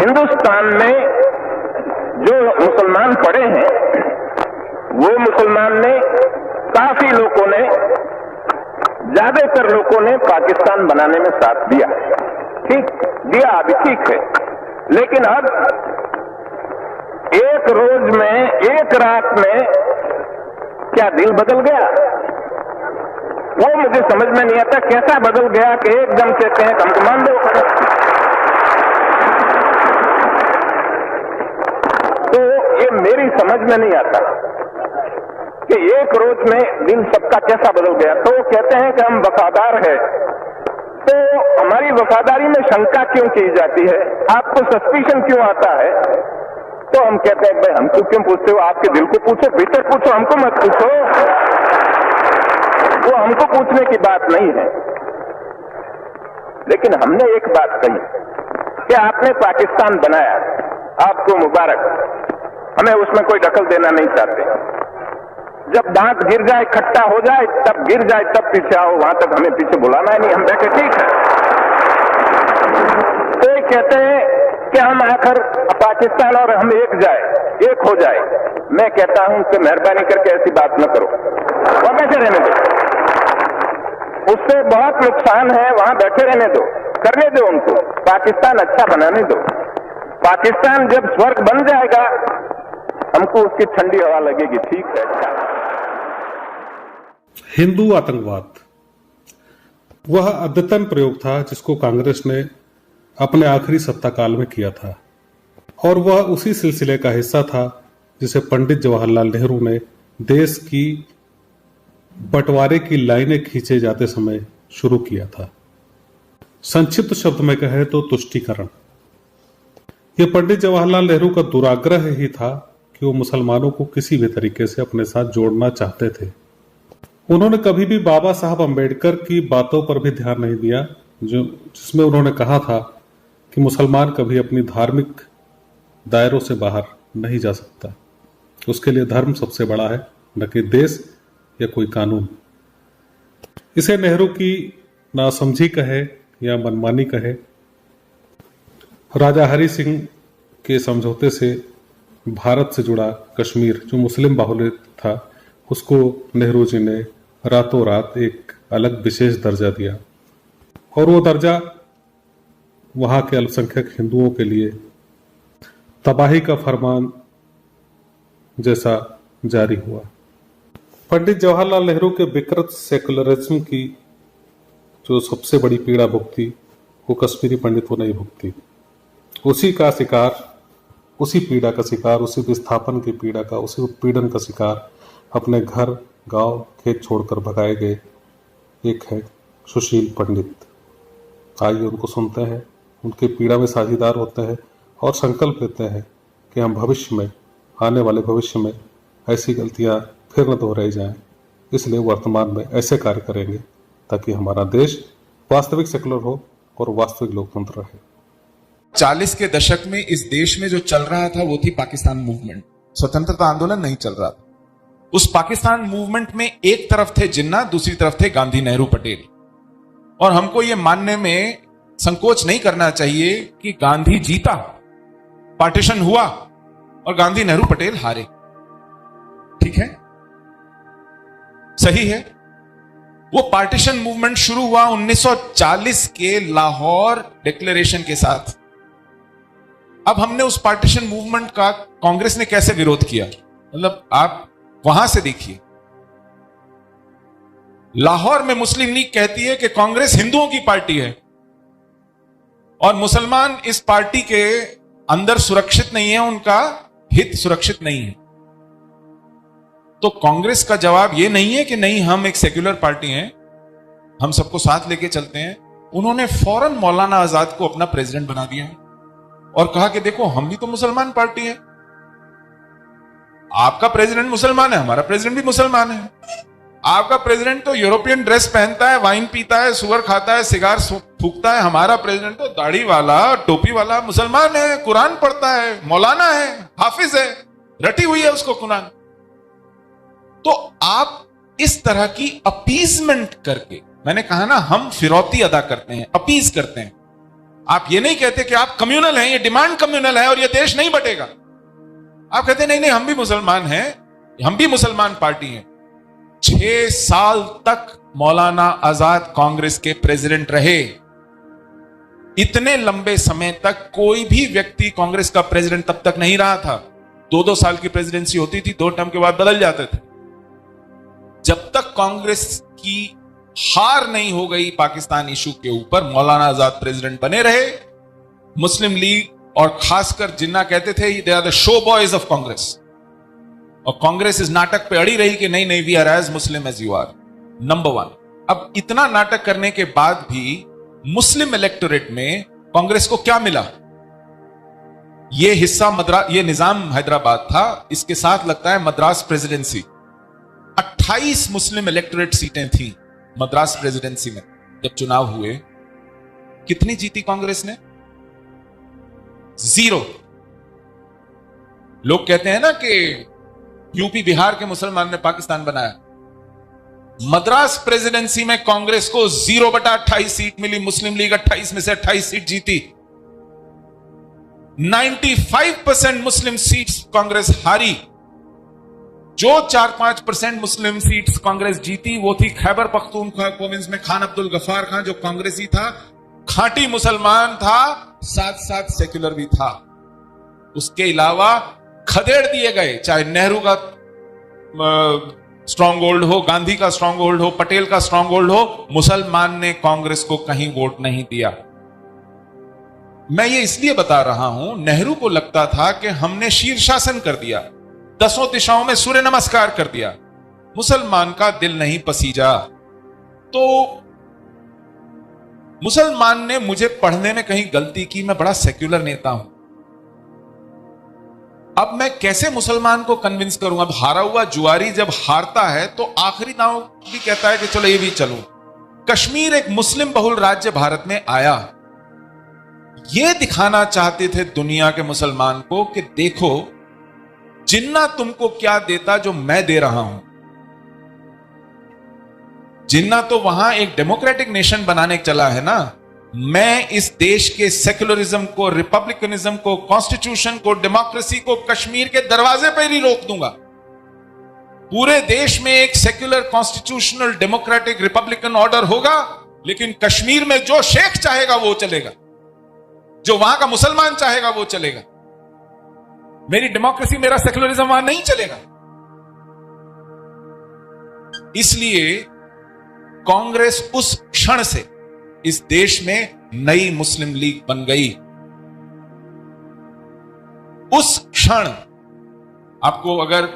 हिंदुस्तान में जो मुसलमान पड़े हैं वो मुसलमान ने, काफी लोगों ने, ज्यादातर लोगों ने पाकिस्तान बनाने में साथ दिया। ठीक दिया, अभी ठीक है। लेकिन अब एक रोज में, एक रात में क्या दिल बदल गया? वो मुझे समझ में नहीं आता कैसा बदल गया कि एकदम कहते हैं हमको मान दो। तो ये मेरी समझ में नहीं आता कि एक रोज में दिल सबका कैसा बदल गया। तो कहते हैं कि हम वफादार हैं, तो हमारी वफादारी में शंका क्यों की जाती है? आपको सस्पिशन क्यों आता है? तो हम कहते हैं भाई हमको क्यों पूछते हो? आपके दिल को पूछो, भीतर पूछो, हमको मत पूछो। वो हमको पूछने की बात नहीं है। लेकिन हमने एक बात कही कि आपने पाकिस्तान बनाया, आपको मुबारक, हमें उसमें कोई दखल देना नहीं चाहते। जब दांत गिर जाए, खट्टा हो जाए, तब गिर जाए, तब पीछे आओ, वहां तक हमें पीछे बुलाना है नहीं। हम बैठे ठीक है। तो कहते हैं कि हम आखिर पाकिस्तान और हम एक हो जाए। मैं कहता हूं कि मेहरबानी करके ऐसी बात न करो, वहां बैठे रहने दो। उससे बहुत नुकसान है, वहां बैठे रहने दो, करने दो उनको, पाकिस्तान अच्छा बनाने दो। पाकिस्तान जब स्वर्ग बन जाएगा हमको उसकी ठंडी हवा लगेगी। ठीक है। अच्छा, हिंदू आतंकवाद वह अद्यतन प्रयोग था जिसको कांग्रेस ने अपने आखिरी सत्ता काल में किया था, और वह उसी सिलसिले का हिस्सा था जिसे पंडित जवाहरलाल नेहरू ने देश की बंटवारे की लाइनें खींचे जाते समय शुरू किया था। संक्षिप्त शब्द में कहे तो तुष्टीकरण। यह पंडित जवाहरलाल नेहरू का दुराग्रह ही था कि वो मुसलमानों को किसी भी तरीके से अपने साथ जोड़ना चाहते थे। उन्होंने कभी भी बाबा साहब अंबेडकर की बातों पर भी ध्यान नहीं दिया, जिसमें उन्होंने कहा था कि मुसलमान कभी अपनी धार्मिक दायरों से बाहर नहीं जा सकता। उसके लिए धर्म सबसे बड़ा है, न कि देश या कोई कानून। इसे नेहरू की नासमझी कहे या मनमानी कहे, राजा हरि सिंह के समझौते से भारत से जुड़ा कश्मीर जो मुस्लिम बाहुल्य था, उसको नेहरू जी ने रातों रात एक अलग विशेष दर्जा दिया, और वो दर्जा वहां के अल्पसंख्यक हिंदुओं के लिए तबाही का फरमान जैसा जारी हुआ। पंडित जवाहरलाल नेहरू के विकृत सेकुलरिज्म की जो सबसे बड़ी पीड़ा भुगती वो कश्मीरी पंडितों ने ही भुगती। उसी का शिकार, उसी पीड़ा का शिकार, उसी विस्थापन की पीड़ा का, उसी उत्पीड़न का शिकार अपने घर, गांव, खेत छोड़कर भगाए गए एक है सुशील पंडित। आइए उनको सुनते हैं, उनके पीड़ा में साझीदार होते हैं और संकल्प लेते हैं कि हम भविष्य में, आने वाले भविष्य में ऐसी गलतियां फिर न दोहराई जाएं। इसलिए वर्तमान में ऐसे कार्य करेंगे ताकि हमारा देश वास्तविक सेकुलर हो और वास्तविक लोकतंत्र रहे। 40 के दशक में इस देश में जो चल रहा था वो थी पाकिस्तान मूवमेंट। स्वतंत्रता आंदोलन नहीं चल रहा था। उस पाकिस्तान मूवमेंट में एक तरफ थे जिन्ना, दूसरी तरफ थे गांधी, नेहरू, पटेल। और हमको यह मानने में संकोच नहीं करना चाहिए कि गांधी जीता, पार्टीशन हुआ और गांधी, नेहरू, पटेल हारे। ठीक है, सही है। वो पार्टीशन मूवमेंट शुरू हुआ 1940 के लाहौर डिक्लेरेशन के साथ। अब हमने उस पार्टीशन मूवमेंट का कांग्रेस ने कैसे विरोध किया, मतलब आप वहां से देखिए। लाहौर में मुस्लिम लीग कहती है कि कांग्रेस हिंदुओं की पार्टी है और मुसलमान इस पार्टी के अंदर सुरक्षित नहीं है, उनका हित सुरक्षित नहीं है। तो कांग्रेस का जवाब यह नहीं है कि नहीं हम एक सेक्युलर पार्टी हैं, हम सबको साथ लेके चलते हैं। उन्होंने फौरन मौलाना आजाद को अपना प्रेसिडेंट बना दिया और कहा कि देखो हम भी तो मुसलमान पार्टी है, आपका प्रेसिडेंट मुसलमान है, हमारा प्रेसिडेंट भी मुसलमान है। आपका प्रेसिडेंट तो यूरोपियन ड्रेस पहनता है, वाइन पीता है, सुअर खाता है, सिगार फूकता है। हमारा प्रेसिडेंट तो दाढ़ी वाला, टोपी वाला मुसलमान है, कुरान पढ़ता है, मौलाना है, हाफिज है, रटी हुई है उसको कुरान। तो आप इस तरह की अपीजमेंट करके, मैंने कहा ना हम फिरौती अदा करते हैं, अपीज करते हैं, आप ये नहीं कहते कि आप कम्युनल हैं, ये डिमांड कम्युनल है और ये देश नहीं बटेगा। आप कहते नहीं नहीं हम भी मुसलमान हैं, हम भी मुसलमान पार्टी हैं। 6 साल तक मौलाना आजाद कांग्रेस के प्रेसिडेंट रहे। इतने लंबे समय तक कोई भी व्यक्ति कांग्रेस का प्रेसिडेंट तब तक नहीं रहा था। 2-2 साल की प्रेसिडेंसी होती थी, 2 टर्म के बाद बदल जाते थे। जब तक कांग्रेस की हार नहीं हो गई पाकिस्तान इशू के ऊपर, मौलाना आजाद प्रेसिडेंट बने रहे। मुस्लिम लीग और खासकर जिन्ना कहते थे they are the show boys of Congress, और कांग्रेस इस नाटक पे अड़ी रही कि नहीं नहीं we are as Muslim as you are, number 1। अब इतना नाटक करने के बाद भी मुस्लिम इलेक्टोरेट में कांग्रेस को क्या मिला? यह हिस्सा ये निजाम हैदराबाद था, इसके साथ लगता है मद्रास प्रेसिडेंसी। 28 मुस्लिम इलेक्टोरेट सीटें थी मद्रास प्रेसिडेंसी में। जब चुनाव हुए कितनी जीती कांग्रेस ने? 0। लोग कहते हैं ना कि यूपी बिहार के मुसलमान ने पाकिस्तान बनाया। मद्रास प्रेसिडेंसी में कांग्रेस को 0/28 सीट मिली, मुस्लिम लीग 28 में से 28 सीट जीती। 95% मुस्लिम सीट्स कांग्रेस हारी। जो 4-5% मुस्लिम सीट्स कांग्रेस जीती वो थी खैबर पख्तूनख्वा प्रोविंस में खान अब्दुल गफ्फार खान, जो कांग्रेसी था, खांटी मुसलमान था, साथ-साथ सेक्युलर भी था। उसके अलावा खदेड़ दिए गए, चाहे नेहरू का स्ट्रॉन्ग होल्ड हो, गांधी का स्ट्रॉन्ग होल्ड हो, पटेल का स्ट्रॉन्ग होल्ड हो, मुसलमान ने कांग्रेस को कहीं वोट नहीं दिया। मैं ये इसलिए बता रहा हूं, नेहरू को लगता था कि हमने शीर्षासन कर दिया, 10 दिशाओं में सूर्य नमस्कार कर दिया, मुसलमान का दिल नहीं पसीजा। तो मुसलमान ने मुझे पढ़ने में कहीं गलती की, मैं बड़ा सेक्युलर नेता हूं। अब मैं कैसे मुसलमान को कन्विंस करूं? अब हारा हुआ जुआरी जब हारता है तो आखिरी दांव भी कहता है कि चलो ये भी चलो। कश्मीर एक मुस्लिम बहुल राज्य भारत में आया, ये दिखाना चाहते थे दुनिया के मुसलमान को कि देखो जिन्ना तुमको क्या देता जो मैं दे रहा हूं। जिन्ना तो वहां एक डेमोक्रेटिक नेशन बनाने चला है ना, मैं इस देश के सेक्युलरिज्म को, रिपब्लिकनिज्म को, कॉन्स्टिट्यूशन को, डेमोक्रेसी को कश्मीर के दरवाजे पर ही रोक दूंगा। पूरे देश में एक secular, constitutional, democratic, Republican order होगा, लेकिन कश्मीर में जो शेख चाहेगा वो चलेगा, जो वहां का मुसलमान चाहेगा वो चलेगा। मेरी डेमोक्रेसी, मेरा सेक्युलरिज्म वहां नहीं चलेगा। इसलिए कांग्रेस उस क्षण से इस देश में नई मुस्लिम लीग बन गई। उस क्षण आपको अगर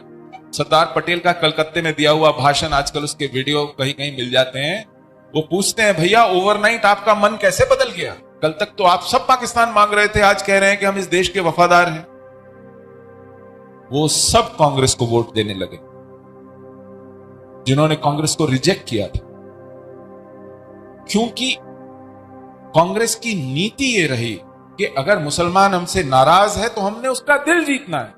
सरदार पटेल का कलकत्ते में दिया हुआ भाषण, आजकल उसके वीडियो कहीं कहीं मिल जाते हैं, वो पूछते हैं भैया ओवरनाइट आपका मन कैसे बदल गया? कल तक तो आप सब पाकिस्तान मांग रहे थे, आज कह रहे हैं कि हम इस देश के वफादार हैं। वो सब कांग्रेस को वोट देने लगे जिन्होंने कांग्रेस को रिजेक्ट किया था, क्योंकि कांग्रेस की नीति ये रही कि अगर मुसलमान हमसे नाराज है तो हमने उसका दिल जीतना है।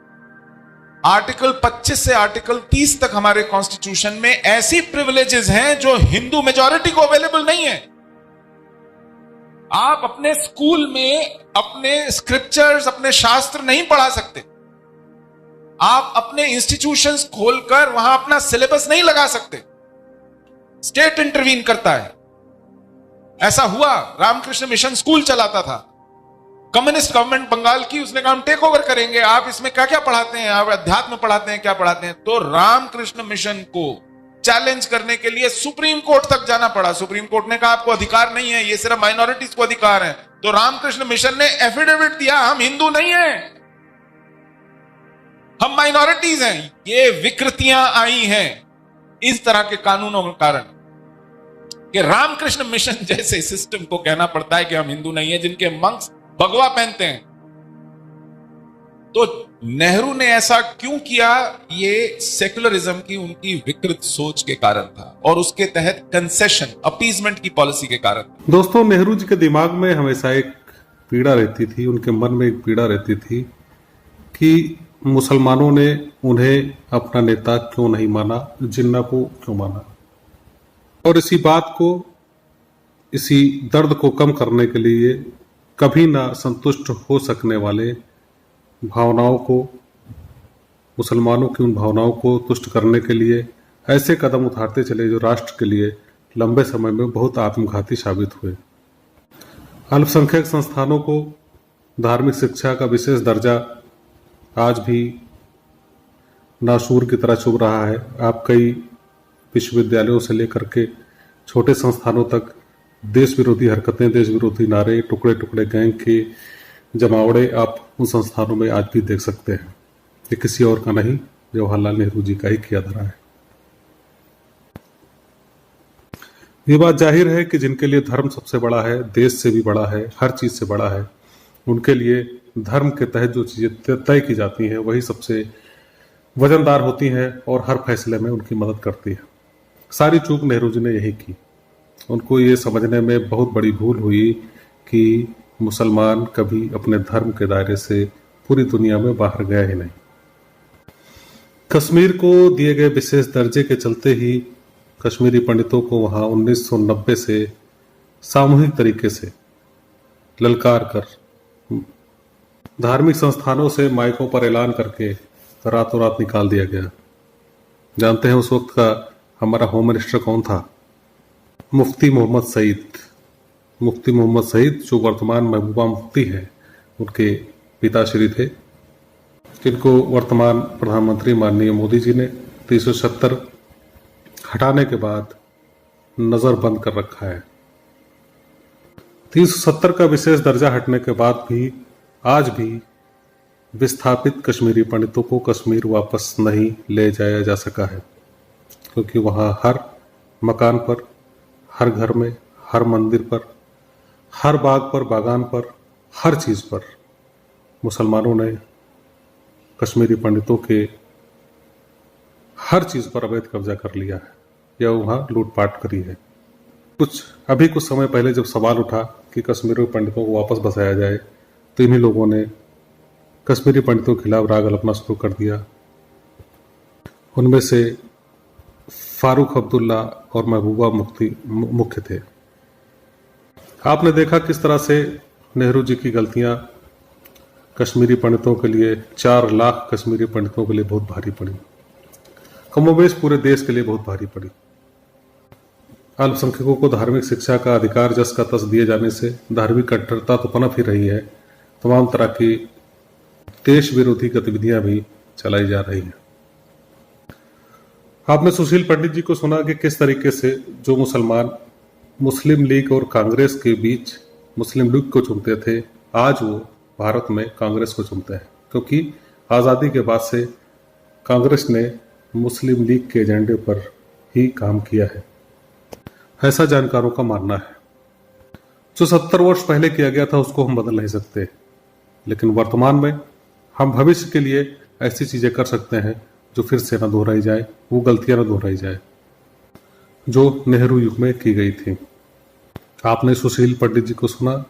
आर्टिकल 25 से आर्टिकल 30 तक हमारे कॉन्स्टिट्यूशन में ऐसी प्रिविलेजेस हैं जो हिंदू मेजॉरिटी को अवेलेबल नहीं है। आप अपने स्कूल में अपने स्क्रिप्चर्स, अपने शास्त्र नहीं पढ़ा सकते। आप अपने इंस्टीट्यूशंस खोलकर वहां अपना सिलेबस नहीं लगा सकते। स्टेट इंटरवीन करता है। ऐसा हुआ, रामकृष्ण मिशन स्कूल चलाता था, कम्युनिस्ट गवर्नमेंट बंगाल की, उसने कहा हम टेक ओवर करेंगे, आप इसमें क्या क्या पढ़ाते हैं, आप अध्यात्म पढ़ाते हैं, क्या पढ़ाते हैं? तो रामकृष्ण मिशन को चैलेंज करने के लिए सुप्रीम कोर्ट तक जाना पड़ा। सुप्रीम कोर्ट ने कहा आपको अधिकार नहीं है, ये सिर्फ माइनॉरिटीज को अधिकार है। तो रामकृष्ण मिशन ने एफिडेविट दिया, हम हिंदू नहीं हैं, हम माइनॉरिटीज हैं। ये विकृतियां आई हैं इस तरह के कानूनों के कारण कि रामकृष्ण मिशन जैसे सिस्टम को कहना पड़ता है कि हम हिंदू नहीं है, जिनके मंक्स भगवा पहनते हैं। तो नेहरू ने ऐसा क्यों किया? ये सेक्युलरिज्म की उनकी विकृत सोच के कारण था और उसके तहत कंसेशन, अपीजमेंट की पॉलिसी के कारण। दोस्तों, नेहरू जी के दिमाग में हमेशा एक पीड़ा रहती थी, उनके मन में एक पीड़ा रहती थी कि मुसलमानों ने उन्हें अपना नेता क्यों नहीं माना, जिन्ना को क्यों माना। और इसी बात को, इसी दर्द को कम करने के लिए कभी ना संतुष्ट हो सकने वाले भावनाओं को, मुसलमानों की उन भावनाओं को तुष्ट करने के लिए ऐसे कदम उठाते चले जो राष्ट्र के लिए लंबे समय में बहुत आत्मघाती साबित हुए। अल्पसंख्यक संस्थानों को धार्मिक शिक्षा का विशेष दर्जा आज भी नासूर की तरह चुभ रहा है। आप कई विश्वविद्यालयों से लेकर के छोटे संस्थानों तक देश विरोधी हरकतें, देश विरोधी नारे, टुकड़े टुकड़े गैंग के जमावड़े आप उन संस्थानों में आज भी देख सकते हैं। ये किसी और का नहीं, जवाहरलाल नेहरू जी का ही किया धरा है। ये बात जाहिर है कि जिनके लिए धर्म सबसे बड़ा है, देश से भी बड़ा है, हर चीज से बड़ा है, उनके लिए धर्म के तहत जो चीजें तय की जाती हैं वही सबसे वजनदार होती हैं और हर फैसले में उनकी मदद करती है। सारी चूक नेहरू जी ने यही की। उनको ये समझने में बहुत बड़ी भूल हुई कि मुसलमान कभी अपने धर्म के दायरे से पूरी दुनिया में बाहर गया ही नहीं। कश्मीर को दिए गए विशेष दर्जे के चलते ही कश्मीरी पंडितों को वहां 1990 से सामूहिक तरीके से ललकार कर, धार्मिक संस्थानों से माइकों पर ऐलान करके रातों रात निकाल दिया गया। जानते हैं उस वक्त का हमारा होम मिनिस्टर कौन था? मुफ्ती मोहम्मद सईद। मुफ्ती मोहम्मद सईद जो वर्तमान महबूबा मुफ्ती हैं, उनके पिताश्री थे, जिनको वर्तमान प्रधानमंत्री माननीय मोदी जी ने 370 हटाने के बाद नजर बंद कर रखा है। 370 का विशेष दर्जा हटने के बाद भी आज भी विस्थापित कश्मीरी पंडितों को कश्मीर वापस नहीं ले जाया जा सका है, क्योंकि वहां हर मकान पर, हर घर में, हर मंदिर पर, हर बाग पर, बागान पर, हर चीज पर मुसलमानों ने कश्मीरी पंडितों के हर चीज पर अवैध कब्जा कर लिया है या वहां लूटपाट करी है। कुछ समय पहले जब सवाल उठा कि कश्मीरी पंडितों को वापस बसाया जाए, तो इन्हीं लोगों ने कश्मीरी पंडितों के खिलाफ राग अल्पना शुरू कर दिया। उनमें से फारूक अब्दुल्ला और महबूबा मुफ्ती मुख्य थे। आपने देखा किस तरह से नेहरू जी की गलतियां कश्मीरी पंडितों के लिए, 4 लाख कश्मीरी पंडितों के लिए बहुत भारी पड़ी, कमोबेश पूरे देश के लिए बहुत भारी पड़ी। अल्पसंख्यकों को धार्मिक शिक्षा का अधिकार जस का तस दिए जाने से धार्मिक कट्टरता तो पनप ही रही है, तमाम तरह की देश विरोधी गतिविधियां भी चलाई जा रही हैं। आपने सुशील पंडित जी को सुना कि किस तरीके से जो मुसलमान मुस्लिम लीग और कांग्रेस के बीच मुस्लिम लीग को चुनते थे, आज वो भारत में कांग्रेस को चुनते हैं, क्योंकि आज़ादी के बाद से कांग्रेस ने मुस्लिम लीग के एजेंडे पर ही काम किया है, ऐसा जानकारों का मानना है। जो 70 वर्ष पहले किया गया था उसको हम बदल नहीं सकते, लेकिन वर्तमान में हम भविष्य के लिए ऐसी चीजें कर सकते हैं जो फिर से न दोहराई जाए, वो गलतियां न दोहराई जाए जो नेहरू युग में की गई थी। आपने सुशील पंडित जी को सुना,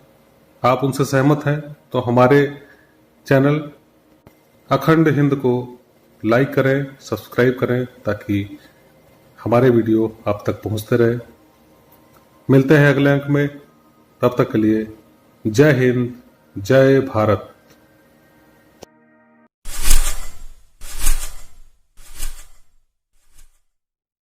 आप उनसे सहमत हैं तो हमारे चैनल अखंड हिंद को लाइक करें, सब्सक्राइब करें, ताकि हमारे वीडियो आप तक पहुंचते रहे। मिलते हैं अगले अंक में, तब तक के लिए जय हिंद, जय भारत।